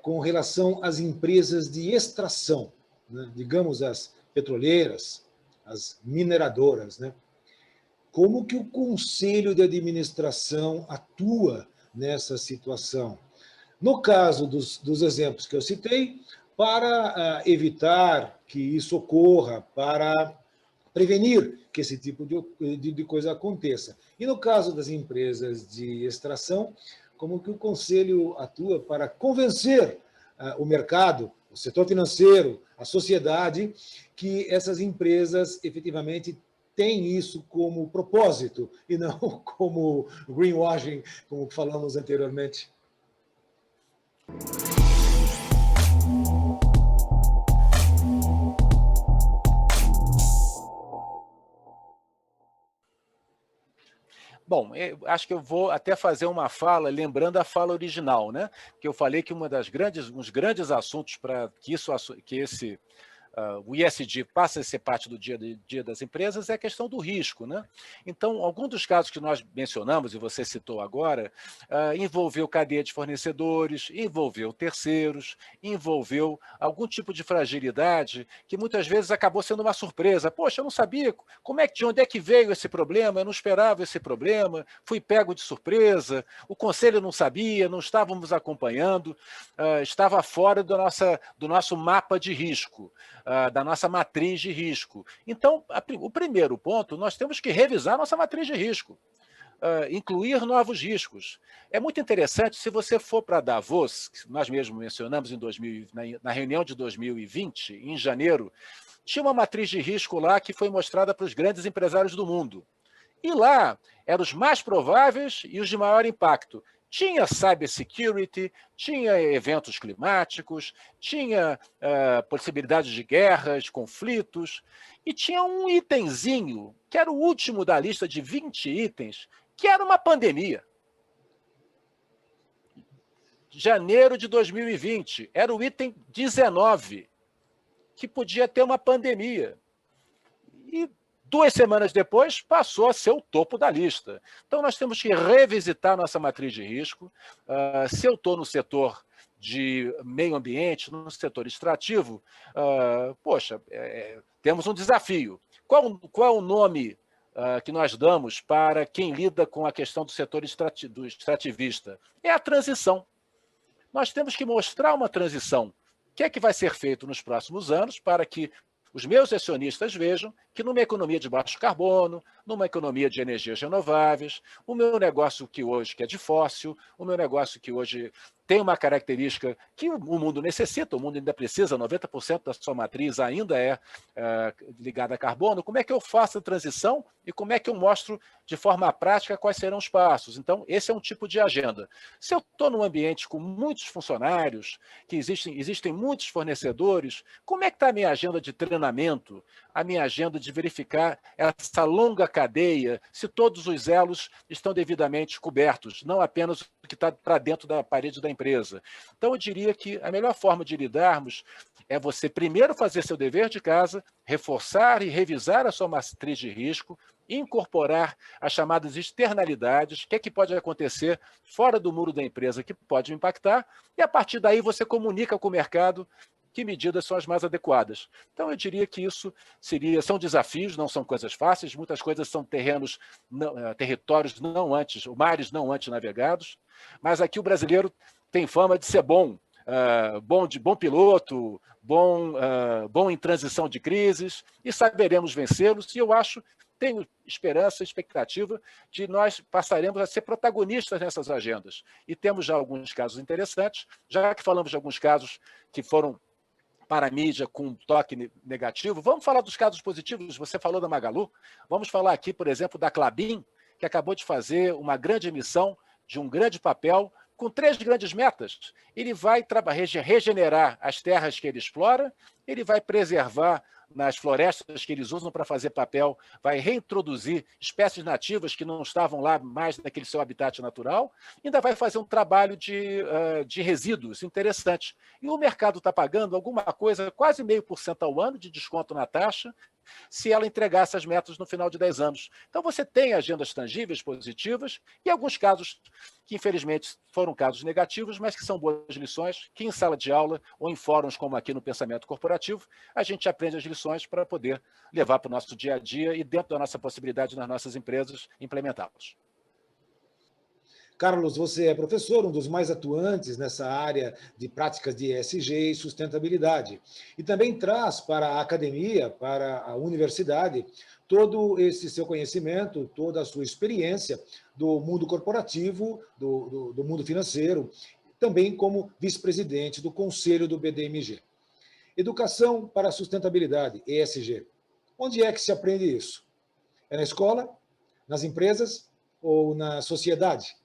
com relação às empresas de extração, né? Digamos as petroleiras, as mineradoras, né? Como que o Conselho de Administração atua nessa situação? No caso dos exemplos que eu citei, para evitar que isso ocorra, para prevenir que esse tipo de coisa aconteça. E no caso das empresas de extração, como que o Conselho atua para convencer o mercado, o setor financeiro, a sociedade, que essas empresas efetivamente têm isso como propósito e não como greenwashing, como falamos anteriormente. Bom, eu acho que eu vou até fazer uma fala, lembrando a fala original, né? Que eu falei que um dos grandes assuntos para que o ISD passa a ser parte do dia das empresas é a questão do risco, né? Então, algum dos casos que nós mencionamos, e você citou agora, envolveu cadeia de fornecedores, envolveu terceiros, envolveu algum tipo de fragilidade que muitas vezes acabou sendo uma surpresa. Poxa, eu não sabia de onde é que veio esse problema, eu não esperava esse problema, fui pego de surpresa, o conselho não sabia, não estávamos acompanhando, estava fora do nosso mapa de risco, da nossa matriz de risco. Então, o primeiro ponto, nós temos que revisar nossa matriz de risco, incluir novos riscos. É muito interessante, se você for para Davos, que nós mesmos mencionamos na reunião de 2020, em janeiro, tinha uma matriz de risco lá que foi mostrada para os grandes empresários do mundo. E lá eram os mais prováveis e os de maior impacto. Tinha cybersecurity, tinha eventos climáticos, tinha possibilidades de guerras, conflitos, e tinha um itemzinho, que era o último da lista de 20 itens, que era uma pandemia. Janeiro de 2020, era o item 19, que podia ter uma pandemia. E 2 semanas depois, passou a ser o topo da lista. Então, nós temos que revisitar nossa matriz de risco. Se eu estou no setor de meio ambiente, no setor extrativo, temos um desafio. Qual é o nome que nós damos para quem lida com a questão do setor do extrativista? É a transição. Nós temos que mostrar uma transição. O que é que vai ser feito nos próximos anos para que os meus acionistas vejam que numa economia de baixo carbono, numa economia de energias renováveis, o meu negócio que é de fóssil, o meu negócio que hoje tem uma característica que o mundo necessita, o mundo ainda precisa, 90% da sua matriz ainda é ligada a carbono, como é que eu faço a transição e como é que eu mostro de forma prática quais serão os passos? Então, esse é um tipo de agenda. Se eu estou num ambiente com muitos funcionários, que existem muitos fornecedores, como é que está a minha agenda de treinamento, a minha agenda de verificar essa longa cadeia, se todos os elos estão devidamente cobertos, não apenas o que está para dentro da parede da empresa. Então, eu diria que a melhor forma de lidarmos é você primeiro fazer seu dever de casa, reforçar e revisar a sua matriz de risco, incorporar as chamadas externalidades, o que é que pode acontecer fora do muro da empresa que pode impactar, e a partir daí você comunica com o mercado que medidas são as mais adequadas. Então, eu diria que isso são desafios, não são coisas fáceis, muitas coisas são territórios mares não antes navegados, mas aqui o brasileiro tem fama de ser bom piloto, bom em transição de crises, e saberemos vencê-los, e eu tenho esperança, expectativa de nós passaremos a ser protagonistas nessas agendas. E temos já alguns casos interessantes, já que falamos de alguns casos que foram para a mídia com um toque negativo, vamos falar dos casos positivos. Você falou da Magalu, vamos falar aqui, por exemplo, da Klabin, que acabou de fazer uma grande emissão de um grande papel com 3 grandes metas. Ele vai regenerar as terras que ele explora, ele vai preservar nas florestas que eles usam para fazer papel, vai reintroduzir espécies nativas que não estavam lá mais naquele seu habitat natural, ainda vai fazer um trabalho de resíduos interessante. E o mercado está pagando alguma coisa, quase 0,5% ao ano de desconto na taxa, se ela entregar essas metas no final de 10 anos. Então, você tem agendas tangíveis, positivas, e alguns casos que, infelizmente, foram casos negativos, mas que são boas lições, que em sala de aula ou em fóruns como aqui no Pensamento Corporativo, a gente aprende as lições para poder levar para o nosso dia a dia e, dentro da nossa possibilidade nas nossas empresas, implementá-los. Carlos, você é professor, um dos mais atuantes nessa área de práticas de ESG e sustentabilidade. E também traz para a academia, para a universidade, todo esse seu conhecimento, toda a sua experiência do mundo corporativo, do mundo financeiro, também como vice-presidente do Conselho do BDMG. Educação para a sustentabilidade, ESG. Onde é que se aprende isso? É na escola, nas empresas ou na sociedade?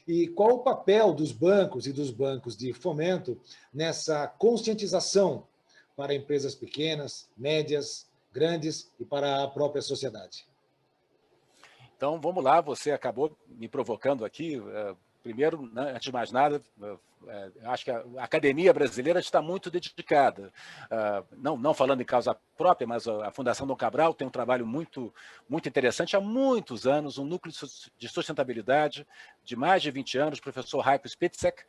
E qual o papel dos bancos e dos bancos de fomento nessa conscientização para empresas pequenas, médias, grandes e para a própria sociedade? Então, vamos lá, você acabou me provocando aqui. Primeiro, né, antes de mais nada, acho que a academia brasileira está muito dedicada, não falando em causa própria, mas a Fundação Dom Cabral tem um trabalho muito interessante há muitos anos, um núcleo de sustentabilidade de mais de 20 anos, o professor Heiko Spitzek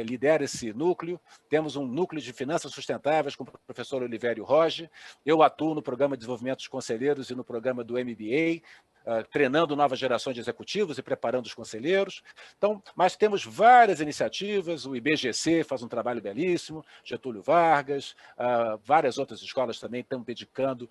lidera esse núcleo, temos um núcleo de finanças sustentáveis com o professor Olivério Roge, eu atuo no programa de desenvolvimento dos conselheiros e no programa do MBA, treinando novas gerações de executivos e preparando os conselheiros. Então, mas temos várias iniciativas, o IBGC faz um trabalho belíssimo, Getúlio Vargas, várias outras escolas também estão dedicando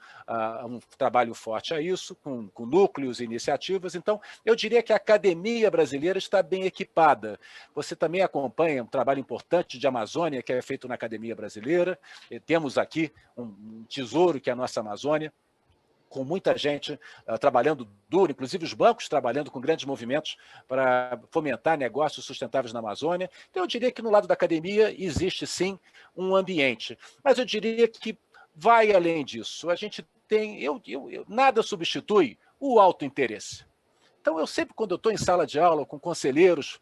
um trabalho forte a isso, com núcleos e iniciativas. Então, eu diria que a academia brasileira está bem equipada. Você também acompanha um trabalho importante de Amazônia, que é feito na academia brasileira. Temos aqui um tesouro, que é a nossa Amazônia, com muita gente trabalhando duro, inclusive os bancos trabalhando com grandes movimentos para fomentar negócios sustentáveis na Amazônia. Então, eu diria que no lado da academia existe, sim, um ambiente. Mas eu diria que vai além disso. A gente tem... nada substitui o autointeresse. Então, eu sempre, quando eu estou em sala de aula com conselheiros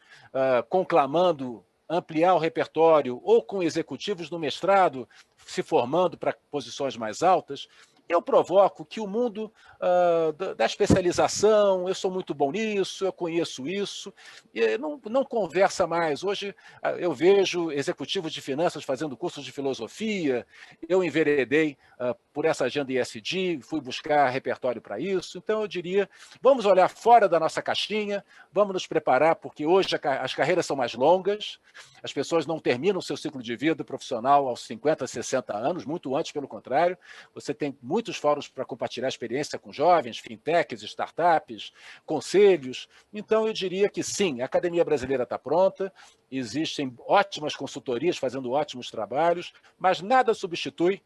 conclamando ampliar o repertório, ou com executivos do mestrado se formando para posições mais altas, eu provoco que o mundo da especialização, eu sou muito bom nisso, eu conheço isso, e não conversa mais. Hoje eu vejo executivos de finanças fazendo cursos de filosofia, eu enveredei por essa agenda ESG, fui buscar repertório para isso. Então eu diria, vamos olhar fora da nossa caixinha, vamos nos preparar, porque hoje as carreiras são mais longas, as pessoas não terminam o seu ciclo de vida profissional aos 50, 60 anos, muito antes, pelo contrário. Você tem muitos fóruns para compartilhar experiência com jovens, fintechs, startups, conselhos. Então, eu diria que sim, a Academia Brasileira está pronta, existem ótimas consultorias fazendo ótimos trabalhos, mas nada substitui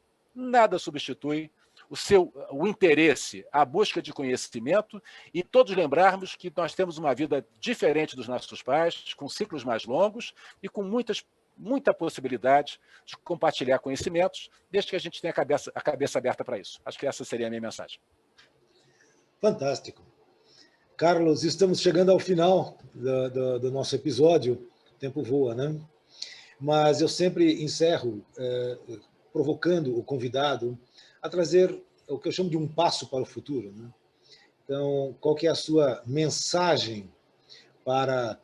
o interesse, a busca de conhecimento e todos lembrarmos que nós temos uma vida diferente dos nossos pais, com ciclos mais longos e com muita possibilidade de compartilhar conhecimentos, desde que a gente tenha a cabeça aberta para isso. Acho que essa seria a minha mensagem. Fantástico. Carlos, estamos chegando ao final do nosso episódio. O tempo voa, né? Mas eu sempre encerro provocando o convidado a trazer o que eu chamo de um passo para o futuro, né? Então, qual que é a sua mensagem para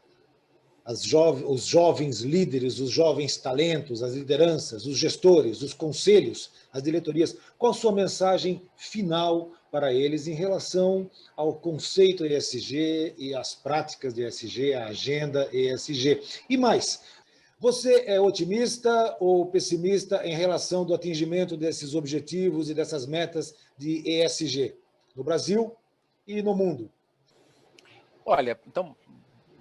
os jovens líderes, os jovens talentos, as lideranças, os gestores, os conselhos, as diretorias? Qual a sua mensagem final para eles em relação ao conceito ESG e às práticas de ESG, a agenda ESG? E mais, você é otimista ou pessimista em relação do atingimento desses objetivos e dessas metas de ESG no Brasil e no mundo? Olha, então,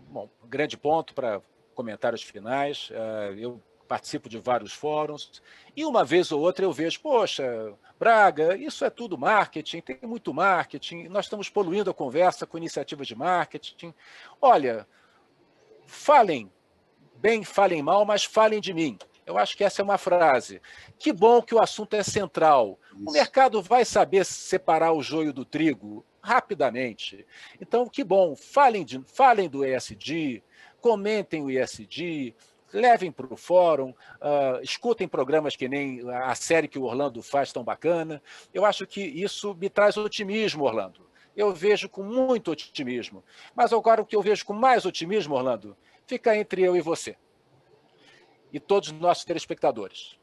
bom, grande ponto para comentários finais. Eu participo de vários fóruns e uma vez ou outra eu vejo, poxa, Braga, isso é tudo marketing, tem muito marketing, nós estamos poluindo a conversa com iniciativas de marketing. Olha, falem bem, falem mal, mas falem de mim. Eu acho que essa é uma frase. Que bom que o assunto é central. O mercado vai saber separar o joio do trigo rapidamente. Então, que bom. Falem do ESG, comentem o ESG, levem para o fórum, escutem programas que nem a série que o Orlando faz tão bacana. Eu acho que isso me traz otimismo, Orlando. Eu vejo com muito otimismo. Mas agora o que eu vejo com mais otimismo, Orlando, fica entre eu e você. E todos os nossos telespectadores.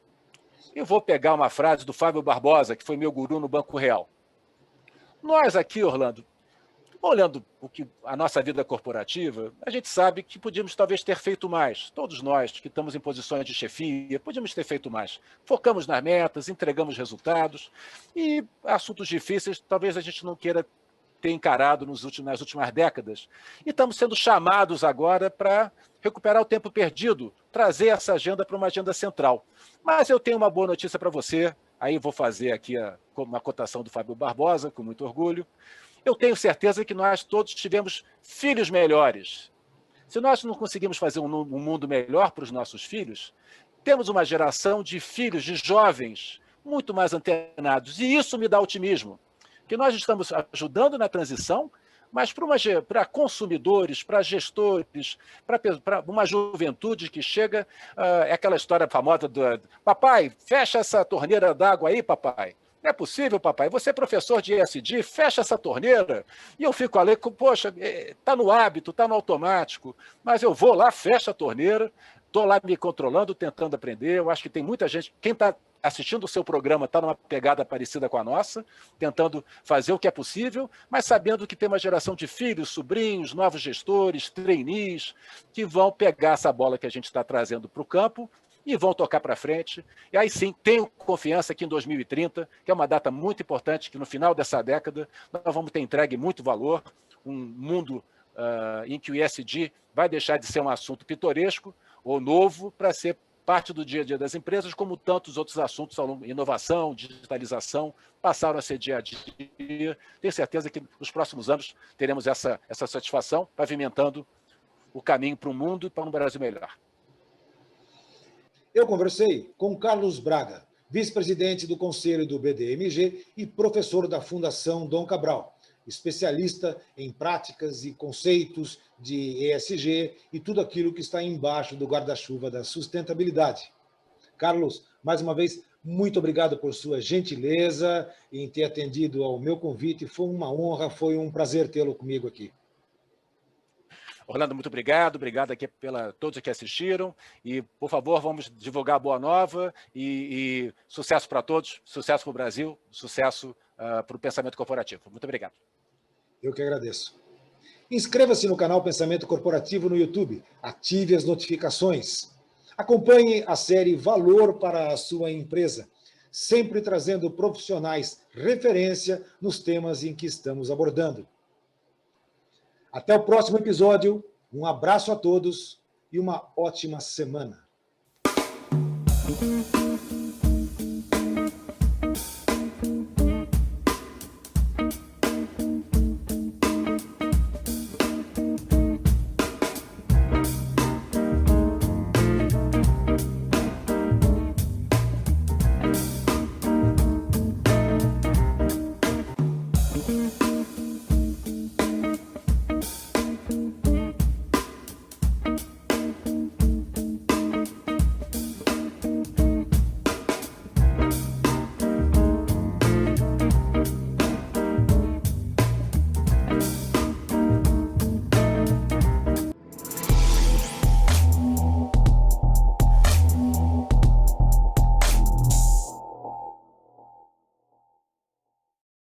Eu vou pegar uma frase do Fábio Barbosa, que foi meu guru no Banco Real. Nós aqui, Orlando, olhando a nossa vida corporativa, a gente sabe que podíamos talvez ter feito mais. Todos nós que estamos em posições de chefia, podíamos ter feito mais. Focamos nas metas, entregamos resultados e assuntos difíceis talvez a gente não queira ter encarado nas últimas décadas. E estamos sendo chamados agora para recuperar o tempo perdido, trazer essa agenda para uma agenda central. Mas eu tenho uma boa notícia para você, aí vou fazer aqui uma cotação do Fábio Barbosa, com muito orgulho. Eu tenho certeza que nós todos tivemos filhos melhores. Se nós não conseguimos fazer um mundo melhor para os nossos filhos, temos uma geração de filhos, de jovens, muito mais antenados. E isso me dá otimismo. Que nós estamos ajudando na transição, mas para consumidores, para gestores, para uma juventude que chega, é aquela história famosa do papai, fecha essa torneira d'água aí, papai. Não é possível, papai. Você é professor de ESG, fecha essa torneira. E eu fico ali, poxa, está no hábito, está no automático, mas eu vou lá, fecho a torneira, estou lá me controlando, tentando aprender. Eu acho que tem muita gente, quem está assistindo o seu programa está numa pegada parecida com a nossa, tentando fazer o que é possível, mas sabendo que tem uma geração de filhos, sobrinhos, novos gestores, trainees, que vão pegar essa bola que a gente está trazendo para o campo e vão tocar para frente. E aí sim, tenho confiança que em 2030, que é uma data muito importante, que no final dessa década nós vamos ter entregue muito valor, um mundo em que o ESG vai deixar de ser um assunto pitoresco ou novo para ser parte do dia a dia das empresas, como tantos outros assuntos, inovação, digitalização, passaram a ser dia a dia. Tenho certeza que nos próximos anos teremos essa satisfação, pavimentando o caminho para um mundo e para um Brasil melhor. Eu conversei com Carlos Braga, vice-presidente do Conselho do BDMG e professor da Fundação Dom Cabral, especialista em práticas e conceitos de ESG e tudo aquilo que está embaixo do guarda-chuva da sustentabilidade. Carlos, mais uma vez, muito obrigado por sua gentileza em ter atendido ao meu convite. Foi uma honra, foi um prazer tê-lo comigo aqui. Orlando, muito obrigado aqui todos que assistiram e, por favor, vamos divulgar a boa nova e sucesso para todos, sucesso para o Brasil, sucesso para o pensamento corporativo. Muito obrigado. Eu que agradeço. Inscreva-se no canal Pensamento Corporativo no YouTube, ative as notificações. Acompanhe a série Valor para a sua empresa, sempre trazendo profissionais referência nos temas em que estamos abordando. Até o próximo episódio, um abraço a todos e uma ótima semana.